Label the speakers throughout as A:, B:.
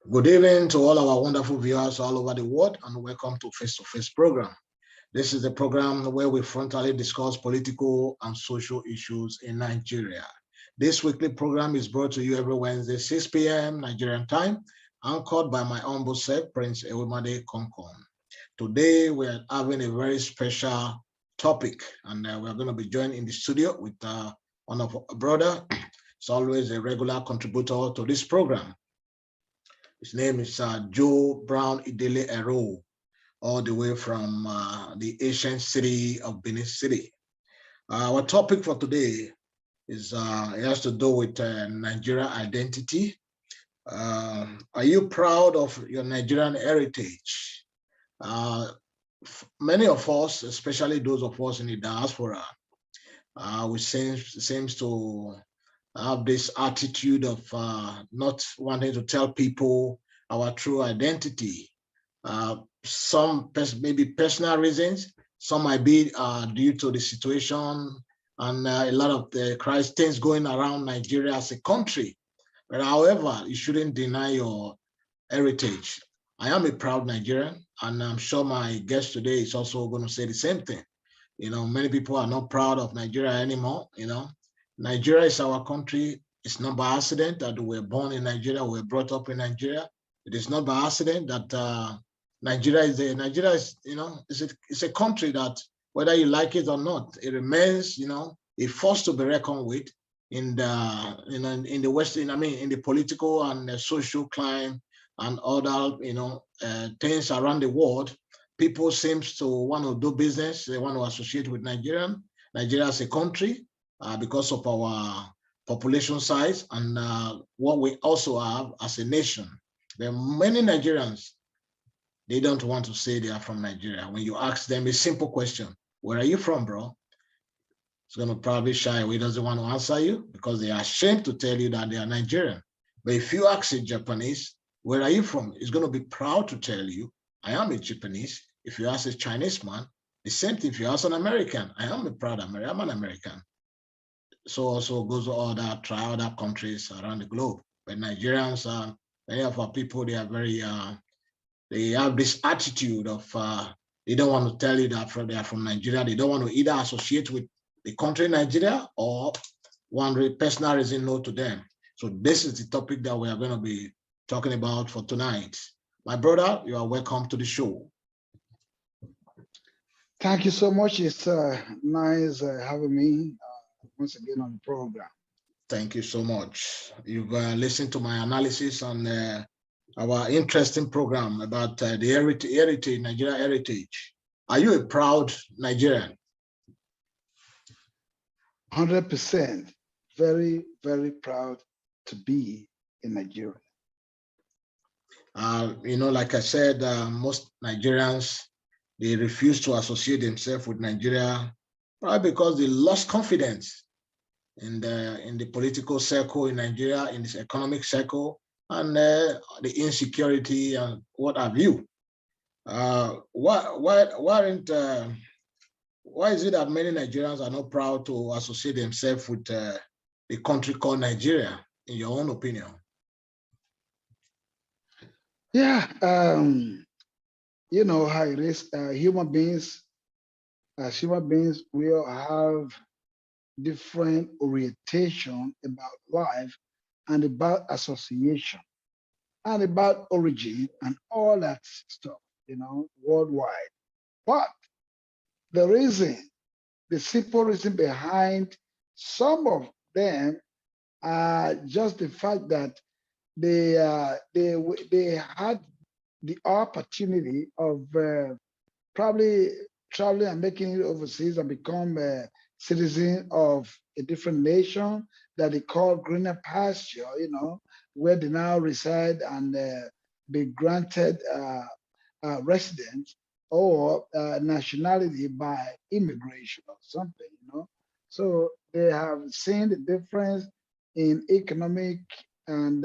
A: Good evening to all our wonderful viewers all over the world, and welcome to Face program. This is the program where we frontally discuss political and social issues in Nigeria. This weekly program is brought to you every Wednesday, 6 p.m. Nigerian time, anchored by my humble self, Prince Ewemade Konkon. Today, we are having a very special topic, and we're going to be joined in the studio with one of our brother. It's always a regular contributor to this program. His name is Joe Brown Idele Ero, all the way from the ancient city of Benin City. Our topic for today is it has to do with Nigeria identity. Are you proud of your Nigerian heritage? Many of us, especially those of us in the diaspora, we seems to have this attitude of not wanting to tell people our true identity. Some maybe personal reasons, some might be due to the situation and a lot of the things going around Nigeria as a country. But however, you shouldn't deny your heritage. I am a proud Nigerian, and I'm sure my guest today is also going to say the same thing. You know, many people are not proud of Nigeria anymore. You know, Nigeria is our country. It's not by accident that we were born in Nigeria, we were brought up in Nigeria. It is not by accident that Nigeria is, you know, it's a country that, whether you like it or not, it remains, you know, a force to be reckoned with in the, you know, in the Western, in the political and social climate and other, you know, things around the world. People seems to want to do business. They want to associate with Nigeria as a country, because of our population size and what we also have as a nation. There are many Nigerians, they don't want to say they are from Nigeria. When you ask them a simple question, where are you from, bro? It's going to probably shy away, doesn't want to answer you because they are ashamed to tell you that they are Nigerian. But if you ask a Japanese, where are you from? He's going to be proud to tell you, I am a Japanese. If you ask a Chinese man, the same thing. If you ask an American, I am a proud American, I'm an American. So also goes to other countries around the globe. But Nigerians, many of our people, they are very, they have this attitude of, they don't want to tell you that they are from Nigeria. They don't want to either associate with the country Nigeria or one personal reason no to them. So this is the topic that we are going to be talking about for tonight. My brother, you are welcome to the show.
B: Thank you so much. It's nice having me once again on the program.
A: Thank you so much. You've listened to my analysis on our interesting program about the heritage, Nigeria heritage. Are you a proud Nigerian?
B: 100%. Very, very proud to be in Nigeria.
A: You know, like I said, most Nigerians, they refuse to associate themselves with Nigeria, probably because they lost confidence in the political circle in Nigeria, in this economic circle, and the insecurity and what have you. Why is it that many Nigerians are not proud to associate themselves with the country called Nigeria, in your own opinion?
B: Yeah, you know how it is. Human beings, as human beings, we all have different orientation about life and about association and about origin and all that stuff, you know, worldwide. But the simple reason behind some of them are just the fact that they had the opportunity of probably traveling and making it overseas and become a citizen of a different nation that they call greener pasture, you know, where they now reside and be granted residence or nationality by immigration or something, you know. So they have seen the difference in economic and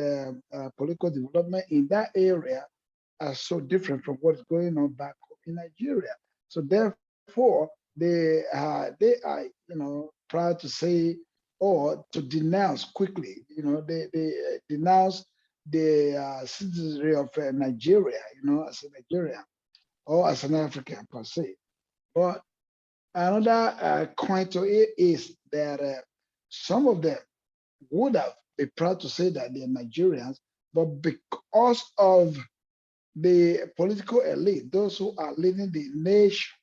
B: political development in that area are so different from what's going on back home in Nigeria. So therefore, they are, you know, proud to say or to denounce quickly. You know, they denounce the citizenry of Nigeria, as a Nigerian or as an African per se. But another coin to it is that some of them would have been proud to say that they're Nigerians, but because of the political elite, those who are leading the nation,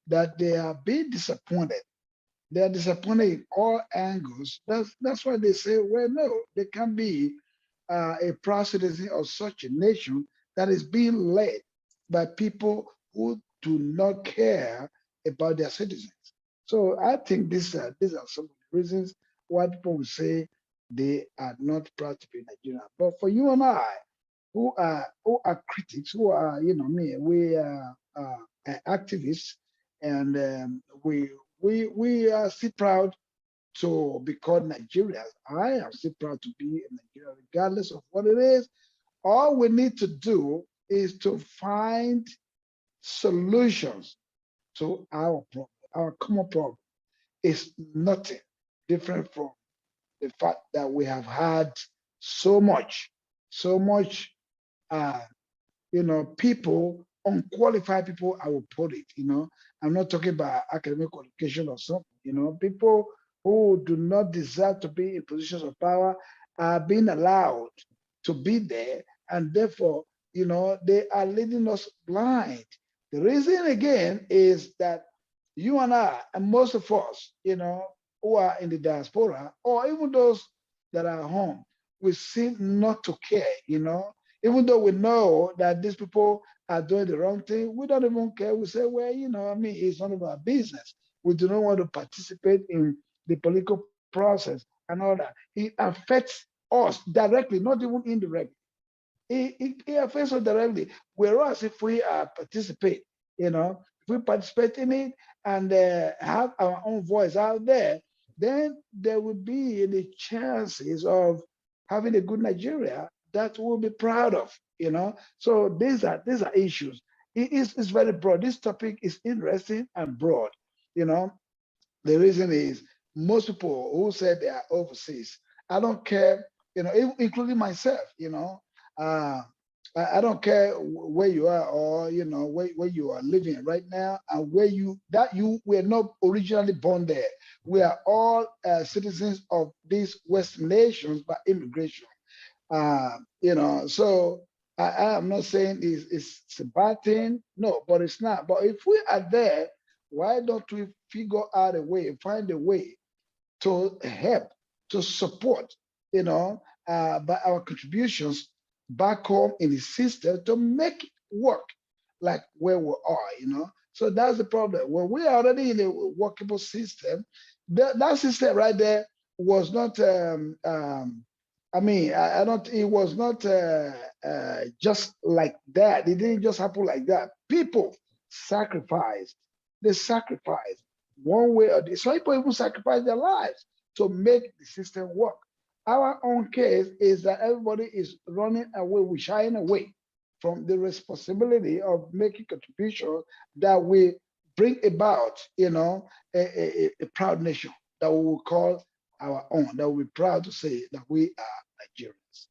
B: that they are being disappointed. They are disappointed in all angles. That's why they say, well, no, they can be a proud citizen of such a nation that is being led by people who do not care about their citizens. So I think these are some of the reasons why people will say they are not proud to be Nigerian. But for you and I, who are critics, who are me, we are activists, and we are still proud to be called Nigerians. I am still proud to be a Nigerian, regardless of what it is. All we need to do is to find solutions to our problem. Our common problem is nothing different from the fact that we have had so much uh, people, unqualified people, I will put it, I'm not talking about academic qualification or something, people who do not deserve to be in positions of power are being allowed to be there, and therefore, they are leading us blind. The reason again is that you and I, and most of us, who are in the diaspora, or even those that are home, we seem not to care, even though we know that these people are doing the wrong thing, we don't even care. We say, well, it's none of our business. We do not want to participate in the political process and all that. It affects us directly, not even indirectly. It affects us directly. Whereas if we participate, if we participate in it and have our own voice out there, then there will be the chances of having a good Nigeria that we'll be proud of. So these are issues. It's very broad. This topic is interesting and broad. You know, the reason is most people who say they are overseas, I don't care, including myself, uh, I don't care where you are, or where you are living right now, and where you were not originally born there. We are all citizens of these Western nations by immigration. So I am not saying it's a bad thing, no, but it's not. But if we are there, why don't we figure out a way, find a way to help, to support, by our contributions back home in the system to make it work like where we are. So that's the problem. When we are already in a workable system, that system right there was not I don't. It was not just like that. It didn't just happen like that. People sacrificed. They sacrificed one way or the. Some people even sacrificed their lives to make the system work. Our own case is that everybody is running away, we're shying away from the responsibility of making contributions that will bring about, a proud nation that we will call our own, that we're proud to say that we are Nigerians.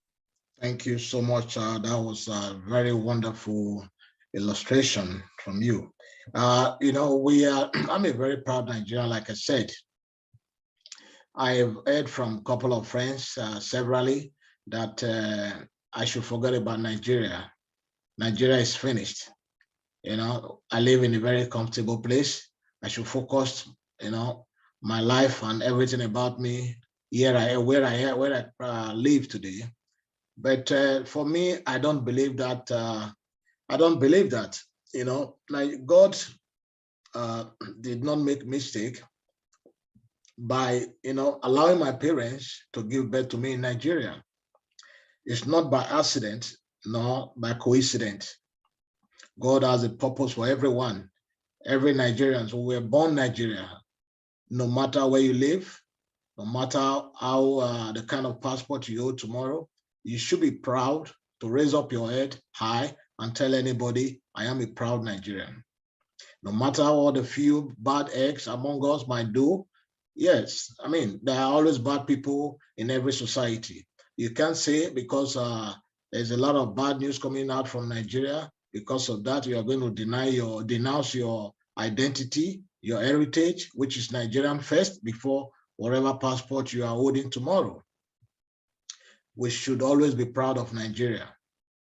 A: Thank you so much. That was a very wonderful illustration from you. I'm a very proud Nigerian, like I said. I have heard from a couple of friends severally that I should forget about Nigeria. Nigeria is finished. I live in a very comfortable place. I should focus, my life and everything about me where I live today. But for me, I don't believe that. I don't believe that. Like God did not make mistake by allowing my parents to give birth to me in Nigeria. It's not by accident nor by coincidence. God has a purpose for everyone. Every Nigerian who were born Nigeria, no matter where you live, no matter how the kind of passport you hold tomorrow, you should be proud to raise up your head high and tell anybody, I am a proud Nigerian. No matter what the few bad eggs among us might do, yes, there are always bad people in every society. You can't say because There's a lot of bad news coming out from Nigeria. Because of that, you are going to denounce your identity, your heritage, which is Nigerian first, before whatever passport you are holding tomorrow. We should always be proud of Nigeria,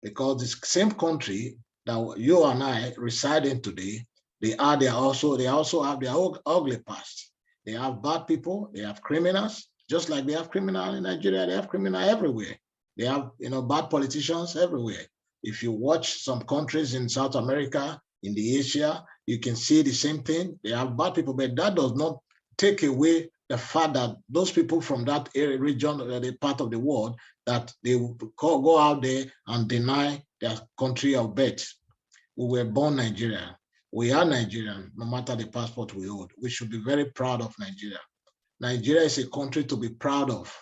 A: because the same country that you and I reside in today, they also have their ugly past. They have bad people, they have criminals, just like they have criminals in Nigeria, they have criminals everywhere. They have bad politicians everywhere. If you watch some countries in South America, in the Asia, you can see the same thing. They have bad people, but that does not take away the fact that those people from that area, region, the part of the world, that they go out there and deny their country of birth. We were born Nigerian. We are Nigerian, no matter the passport we hold. We should be very proud of Nigeria. Nigeria is a country to be proud of,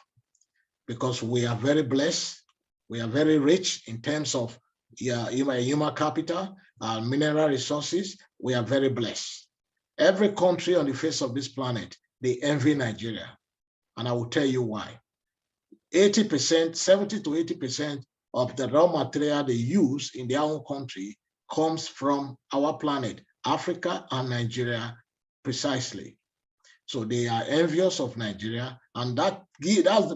A: because we are very blessed. We are very rich in terms of human capital, mineral resources. We are very blessed. Every country on the face of this planet, they envy Nigeria. And I will tell you why. 80%, 70 to 80% of the raw material they use in their own country comes from our planet, Africa and Nigeria precisely. So they are envious of Nigeria, and that's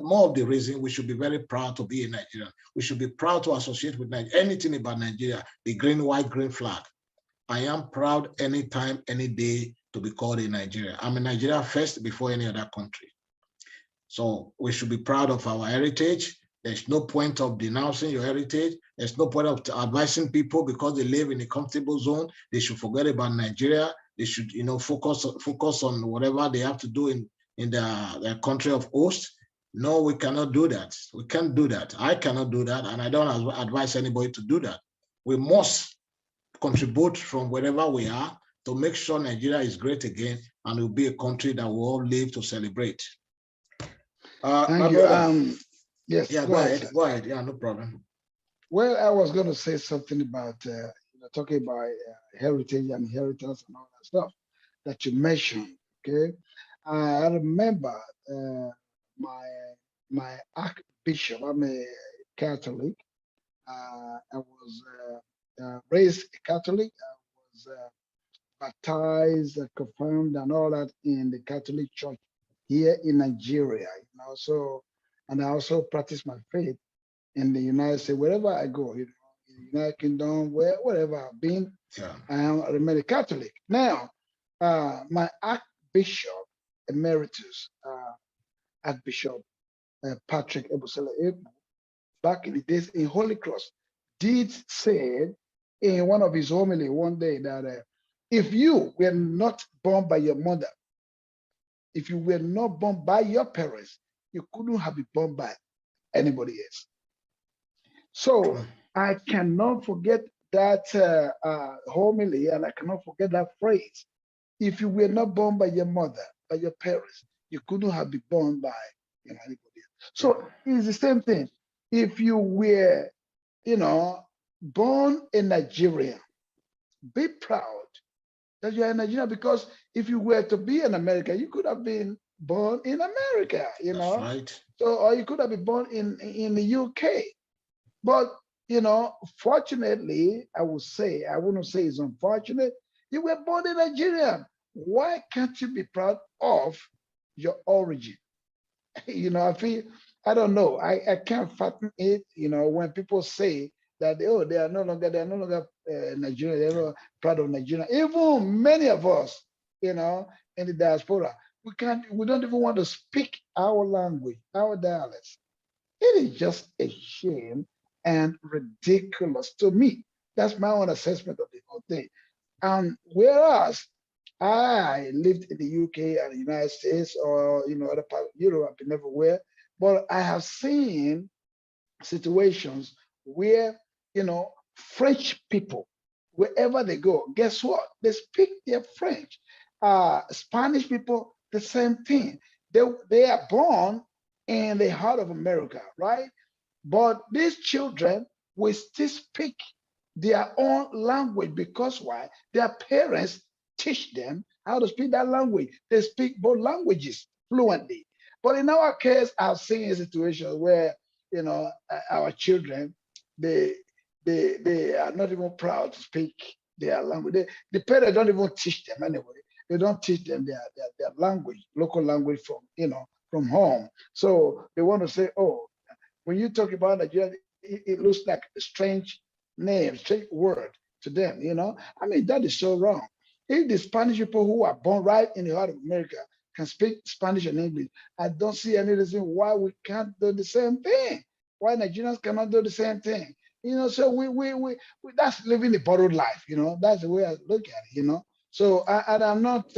A: more of the reason we should be very proud to be a Nigerian. We should be proud to associate with Nigeria. Anything about Nigeria, the green, white, green flag. I am proud anytime, any day to be called a Nigerian. I'm a Nigeria first before any other country. So we should be proud of our heritage. There's no point of denouncing your heritage. There's no point of advising people because they live in a comfortable zone. They should forget about Nigeria. They should, focus on whatever they have to do in their country of host. No, we cannot do that. We can't do that. I cannot do that, and I don't advise anybody to do that. We must contribute from wherever we are to make sure Nigeria is great again, and will be a country that we all live to celebrate.
B: Thank you. Yes.
A: Yeah, go ahead. Go ahead. Yeah, no problem.
B: Well, I was going to say something about talking about heritage and inheritance and all that stuff that you mentioned. Okay, I remember my archbishop. I'm a Catholic. I was raised a Catholic. I was baptized, confirmed, and all that in the Catholic Church here in Nigeria. And I also practice my faith in the United States, wherever I go, in the United Kingdom, wherever I've been, yeah. I remain a Catholic. Now, my Archbishop Emeritus, Archbishop Patrick Ebusele Ebu, back in the days in Holy Cross, did say in one of his homily one day that if you were not born by your mother, if you were not born by your parents, you couldn't have been born by anybody else. So I cannot forget that homily, and I cannot forget that phrase. If you were not born by your mother, by your parents, you couldn't have been born by anybody else. So it's the same thing. If you were, born in Nigeria, be proud that you're in Nigeria, because if you were to be in America, you could have been born in America,
A: That's right.
B: So, or you could have been born in the UK. But, fortunately, I wouldn't say it's unfortunate. You were born in Nigeria. Why can't you be proud of your origin? I don't know. I can't fathom it, when people say that, they are no longer Nigerian, they're not proud of Nigeria. Even many of us, in the diaspora, we don't even want to speak our language, our dialects. It is just a shame and ridiculous to me. That's my own assessment of the whole thing. And whereas I lived in the UK and the United States, or other parts of Europe, I've been everywhere, but I have seen situations where French people, wherever they go, guess what? They speak their French. Spanish people, the same thing. They are born in the heart of America, right? But these children will still speak their own language, because why? Their parents teach them how to speak that language. They speak both languages fluently. But in our case, I've seen situations where our children they they are not even proud to speak their language. The parents don't even teach them anyway. They don't teach them their language, local language from from home. So they want to say, oh, when you talk about Nigeria, it looks like a strange name, strange word to them. I mean, that is so wrong. If the Spanish people who are born right in the heart of America can speak Spanish and English, I don't see any reason why we can't do the same thing. Why Nigerians cannot do the same thing? So we that's living the borrowed life. That's the way I look at it. So and I'm not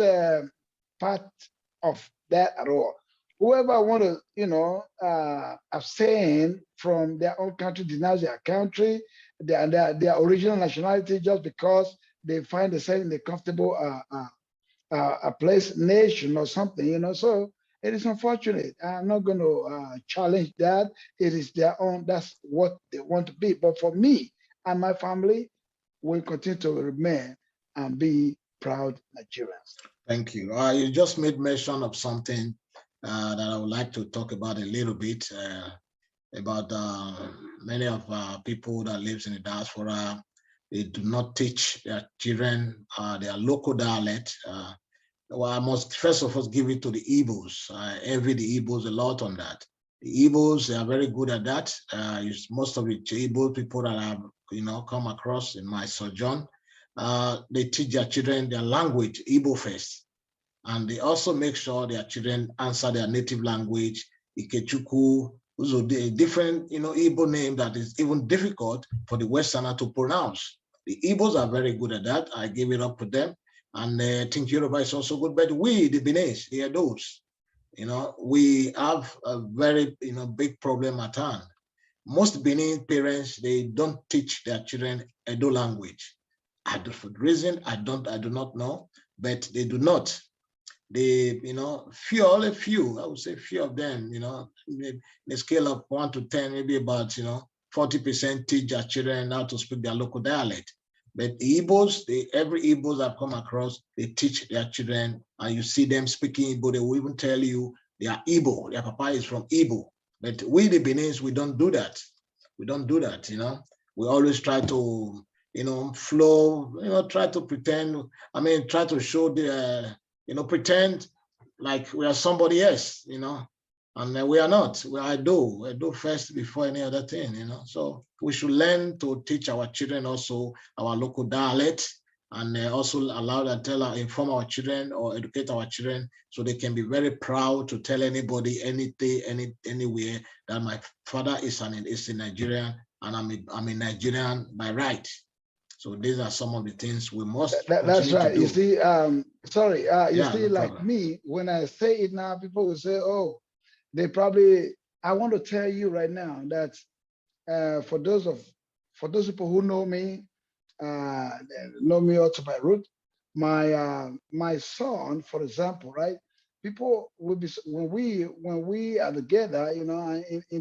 B: part of that at all. Whoever want to, abstain from their own country, denounce their country, their original nationality, just because they find themselves in a comfortable a place, nation, or something. So it is unfortunate. I'm not going to challenge that. It is their own. That's what they want to be. But for me and my family, we continue to remain and be proud Nigerians.
A: Thank you. You just made mention of something that I would like to talk about a little bit about many of people that lives in the diaspora. They do not teach their children their local dialect. Well, I must first of all give it to the Igbos. I envy the Igbos a lot on that. The Igbos, they are very good at that. Most of the Igbo people that I've come across in my sojourn, they teach their children their language, Igbo first, and they also make sure their children answer their native language, Ikechukwu, a different Igbo name that is even difficult for the Westerner to pronounce. The Igbos are very good at that. I give it up to them. And I think Yoruba is also good, but we, the Benin, the Edos, we have a very, big problem at hand. Most Benin parents, they don't teach their children Edo language. For the reason I do not know, but they do not. They, only few, I would say few of them, in a scale of 1 to 10, maybe about, 40% teach their children how to speak their local dialect. But the Igbos, every Igbos I've come across, they teach their children, and you see them speaking Igbo, they will even tell you they are Igbo, their papa is from Igbo. But we, the Benin's, we don't do that. We don't do that, We always try to, flow, try to pretend, try to show the, pretend like we are somebody else, and we are not. I do first before any other thing, So we should learn to teach our children also our local dialect, and also allow them inform our children or educate our children so they can be very proud to tell anybody anything, anywhere that my father is a Nigerian and I'm a Nigerian by right. So these are some of the things we must
B: That's right.
A: to do.
B: You see, sorry, you
A: yeah,
B: see,
A: no
B: like
A: problem.
B: me, when I say it now, people will say, oh, they probably, I want to tell you right now that for those people who know me also by root, my son, for example, right? People will be when we are together, in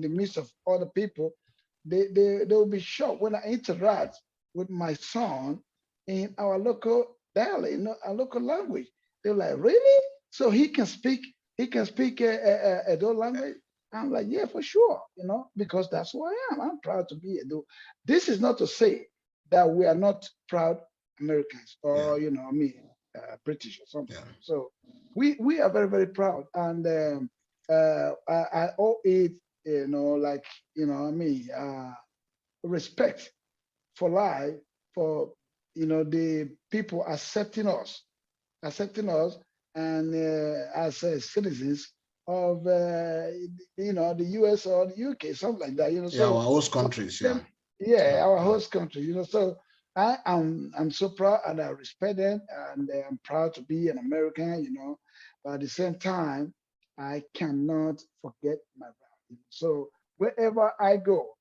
B: the midst of other people, they will be shocked when I interact with my son in our local dialect, our local language. They're like, really? So he can speak a Edo language. I'm like, yeah, for sure, because that's who I am. I'm proud to be Edo. This is not to say that we are not proud Americans or, British or something.
A: Yeah.
B: So we are very, very proud. And I owe it, respect for life, for, the people accepting us and as citizens of the US or the UK, something like that.
A: Yeah,
B: So
A: our host
B: for
A: countries. Yeah.
B: them, yeah,
A: Yeah.
B: our host country. So I'm so proud and I respect them and I'm proud to be an American. But at the same time, I cannot forget my route. So wherever I go,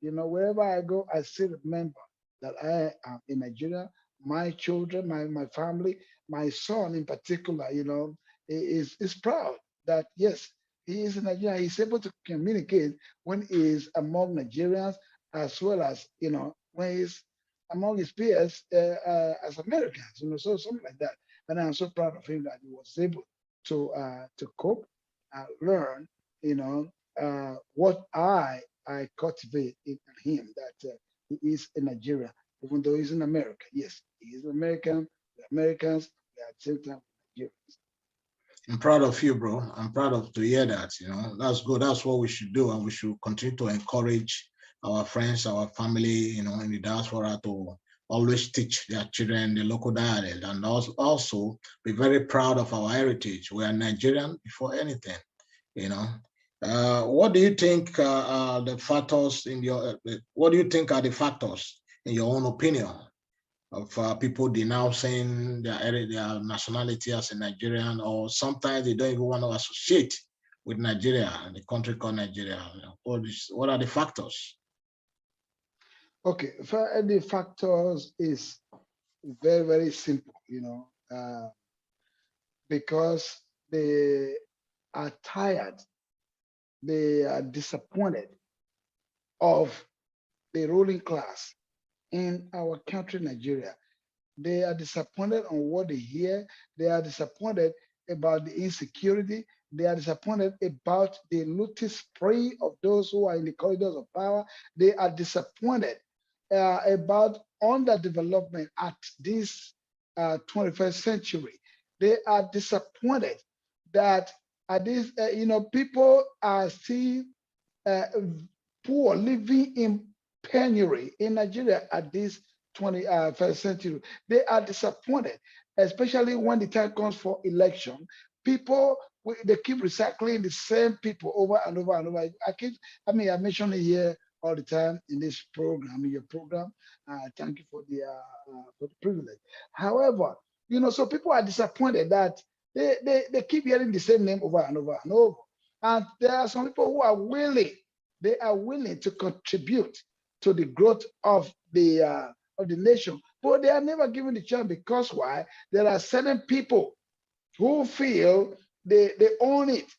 B: I still remember that I am in Nigeria. My children, my family, my son in particular, is proud that yes, he is in Nigeria. He's able to communicate when he is among Nigerians as well as when he's among his peers as Americans. So something like that. And I'm so proud of him that he was able to cope, learn, what I cultivate in him that he is a Nigerian, even though he's in America. Yes, he is American. We're Americans. We are at the same time Nigerians.
A: I'm proud of you, bro. I'm proud of to hear that. You know, that's good. That's what we should do, and we should continue to encourage our friends, our family, you know, in the diaspora to always teach their children the local dialect, and also be very proud of our heritage. We are Nigerian before anything. You know, what do you think the factors in your? What do you think are the factors in your own opinion of people denouncing their nationality as a Nigerian, or sometimes they don't even want to associate with Nigeria, the country called Nigeria. You know, what are the factors?
B: Okay, the factors is very, very simple, because they are tired, they are disappointed of the ruling class in our country, Nigeria. They are disappointed on what they hear. They are disappointed about the insecurity. They are disappointed about the looting spree of those who are in the corridors of power. They are disappointed about underdevelopment at this 21st century. They are disappointed that at this, people are still uh, poor, living in penury in Nigeria at this 21st century. They are disappointed, especially when the time comes for election. People, they keep recycling the same people over and over and over. I mention it here all the time in this program, in your program. Thank you for the privilege. However, so people are disappointed that they keep hearing the same name over and over and over. And there are some people who are willing to contribute to the growth of the nation, but they are never given the chance because why? There are certain people who feel they own it.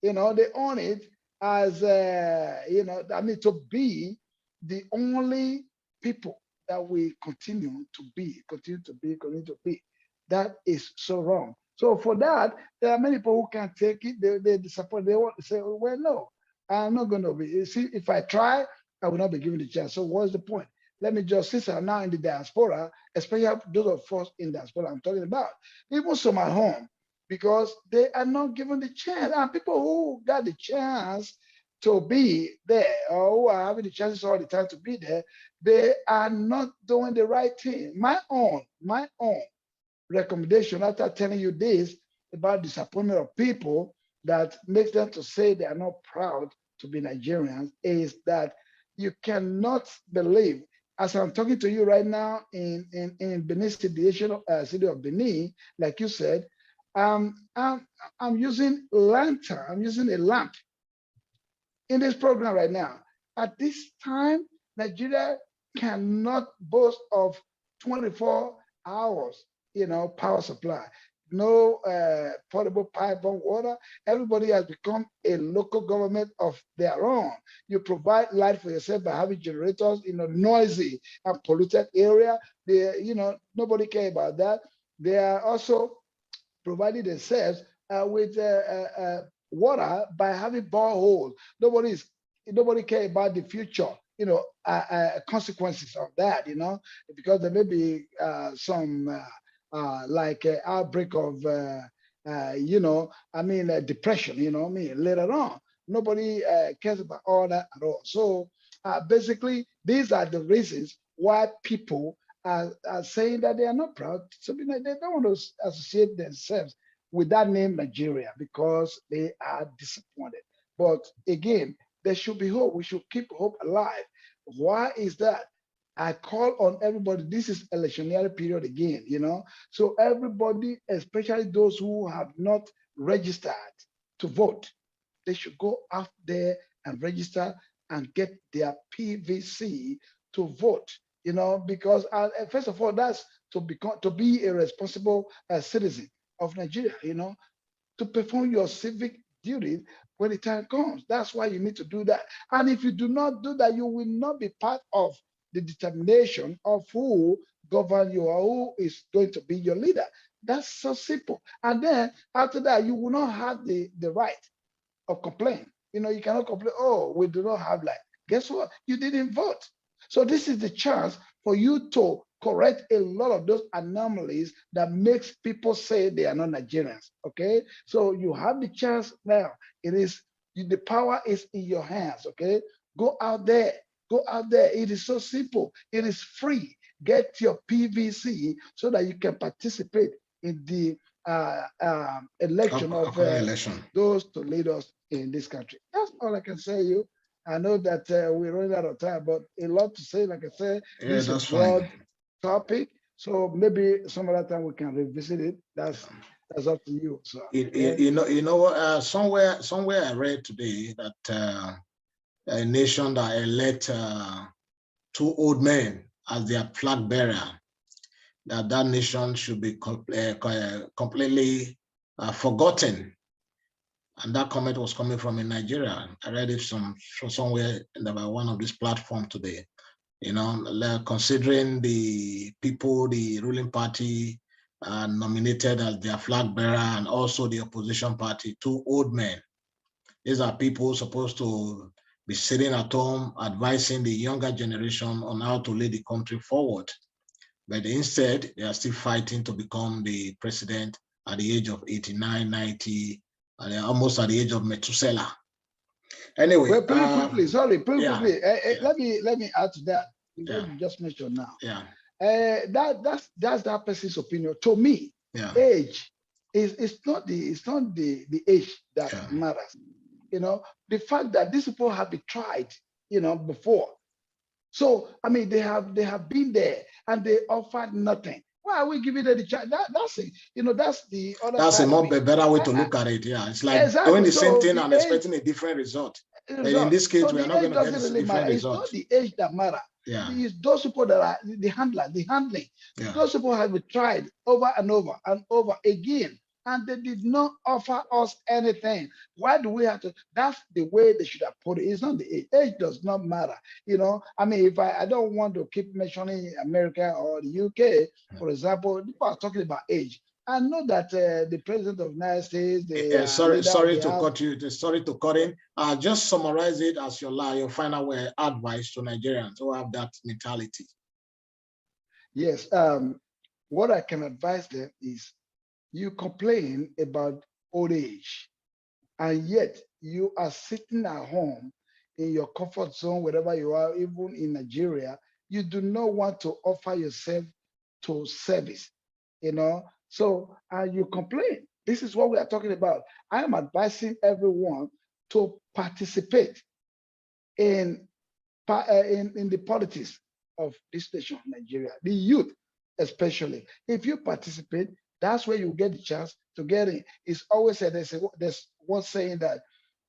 B: They own it as to be the only people that we continue to be. That is so wrong. So for that, there are many people who can't take it. They disappoint. They want to say, well, no, I'm not going to be. You see, if I try, I will not be given the chance. So what's the point? Let me just, since I'm now in the diaspora, especially those of us in diaspora I'm talking about, even some at home, because they are not given the chance. And people who got the chance to be there, or who are having the chances all the time to be there, they are not doing the right thing. My own recommendation after telling you this about disappointment of people that makes them to say they are not proud to be Nigerians is that you cannot believe, as I'm talking to you right now in Benin City, the city of Benin, like you said, I'm using lantern, I'm using a lamp in this program right now. At this time, Nigeria cannot boast of 24 hours, power supply. No portable pipe on water. Everybody has become a local government of their own. You provide light for yourself by having generators in a noisy and polluted area. Nobody care about that. They are also providing themselves with water by having boreholes. Nobody care about the future, consequences of that, because there may be some like outbreak of, depression, later on. Nobody cares about all that at all. So basically, these are the reasons why people are saying that they are not proud. So they don't want to associate themselves with that name Nigeria because they are disappointed. But again, there should be hope. We should keep hope alive. Why is that? I call on everybody. This is electionary period again, So everybody, especially those who have not registered to vote, they should go out there and register and get their PVC to vote, because first of all, that's to be a responsible citizen of Nigeria, to perform your civic duties when the time comes. That's why you need to do that. And if you do not do that, you will not be part of the determination of who govern you or who is going to be your leader. That's so simple. And then after that, you will not have the right of complaint. You cannot complain, oh, we do not have light. Guess what? You didn't vote. So this is the chance for you to correct a lot of those anomalies that makes people say they are not Nigerians. Okay, so you have the chance now. It is the power is in your hands. Okay, go out there. Go out there. It is so simple. It is free. Get your PVC so that you can participate in the election of
A: election.
B: those to lead us in this country. That's all I can say. You. I know that we're running out of time, but a lot to say. Like I said,
A: Yeah,
B: this is a
A: that's
B: broad
A: fine.
B: topic, so maybe some other time we can revisit it. That's up to you. So yeah.
A: You know what? Somewhere I read today that a nation that elect two old men as their flag bearer, that nation should be completely forgotten. And that comment was coming from in Nigeria. I read it somewhere in one of these platforms today. You know, considering the people, the ruling party nominated as their flag bearer, and also the opposition party, two old men. These are people supposed to be sitting at home advising the younger generation on how to lead the country forward. But instead, they are still fighting to become the president at the age of 89, 90, and they're almost at the age of Methuselah. Anyway,
B: Well, pretty quickly, sorry, pretty
A: yeah,
B: quickly.
A: yeah.
B: Let me add to that.
A: Yeah.
B: What you just mentioned now.
A: Yeah.
B: That's that person's opinion. To me,
A: Yeah.
B: age is not the age that
A: Yeah.
B: matters. You know, the fact that these people have been tried, you know, before. So I mean, they have been there and they offered nothing. Why are we giving them the chance? That's it. You know, that's the other
A: That's a
B: side of
A: more
B: it.
A: better way to look at it. Yeah, it's like doing
B: Exactly.
A: the same
B: So
A: thing
B: the
A: and
B: age
A: expecting a different result. But in
B: result.
A: this case,
B: So
A: we are
B: the
A: not
B: age
A: going to get
B: doesn't
A: this
B: really
A: different
B: matter. It's
A: result.
B: not the age that matter.
A: Yeah.
B: It's those people that are the handler, the handling.
A: Yeah.
B: Those people have been tried over and over and over again, and they did not offer us anything. Why do we have to? That's the way they should have put it. It's not the age. Age does not matter. You know, I mean, if I don't want to keep mentioning America or the UK, for example, people are talking about age. I know that the president of the United States, the
A: Sorry to cut you. Sorry to cut in. Just summarize it as your final advice to Nigerians who have that mentality.
B: Yes. What I can advise them is you complain about old age, and yet you are sitting at home in your comfort zone, wherever you are, even in Nigeria. You do not want to offer yourself to service, you know. So you complain. This is what we are talking about. I am advising everyone to participate in the politics of this nation, Nigeria, the youth especially. If you participate, that's where you get the chance to get in. It's always said, there's one saying that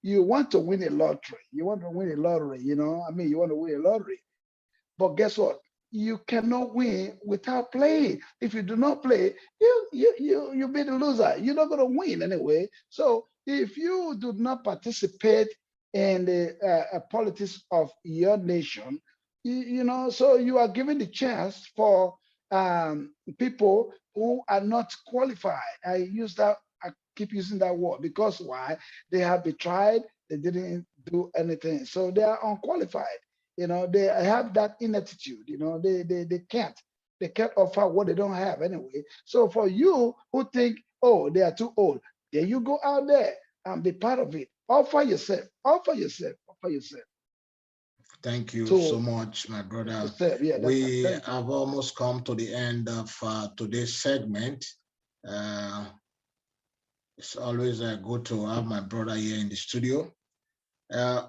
B: you want to win a lottery. You want to win a lottery, you know, I mean, you want to win a lottery. But guess what? You cannot win without playing. If you do not play, you be the loser. You're not going to win anyway. So if you do not participate in the politics of your nation, you know, so you are given the chance for people who are not qualified. I keep using that word because why? They have been tried, they didn't do anything. So they are unqualified. You know, they have that ineptitude. You know, they can't offer what they don't have anyway. So for you who think, oh, they are too old, then you go out there and be part of it. Offer yourself, offer yourself, offer yourself.
A: Thank you so
B: So
A: much, my brother.
B: yeah,
A: We
B: thank you.
A: have almost come to the end of today's segment. It's always good to have my brother here in the studio.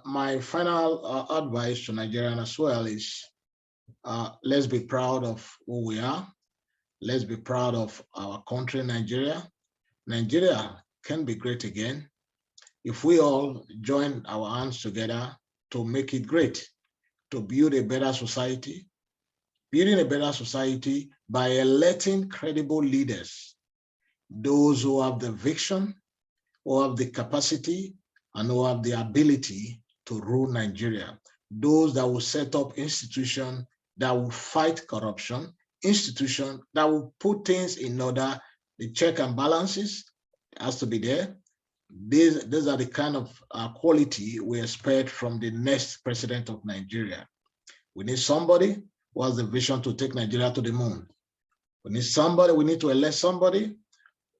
A: My final advice to Nigerians as well is let's be proud of who we are. Let's be proud of our country, Nigeria. Nigeria can be great again if we all join our hands together to make it great, to build a better society, building a better society by electing credible leaders, those who have the vision, who have the capacity, and who have the ability to rule Nigeria. Those that will set up institutions that will fight corruption, institutions that will put things in order, the check and balances has to be there. These are the kind of quality we expect from the next president of Nigeria. We need somebody who has the vision to take Nigeria to the moon. We need to elect somebody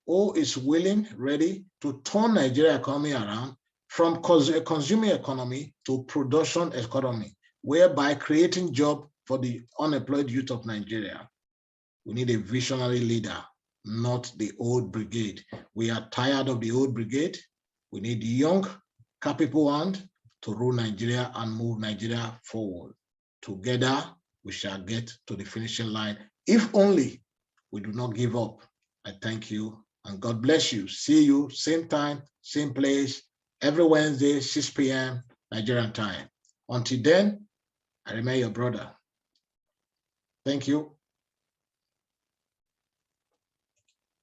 A: who is willing, ready to turn Nigeria economy around from a consumer economy to production economy, whereby creating jobs for the unemployed youth of Nigeria. We need a visionary leader, not the old brigade. We are tired of the old brigade. We need young, capable hand to rule Nigeria and move Nigeria forward. Together, we shall get to the finishing line, if only we do not give up. I thank you and God bless you. See you same time, same place, every Wednesday, 6 p.m. Nigerian time. Until then, I remain your brother. Thank you.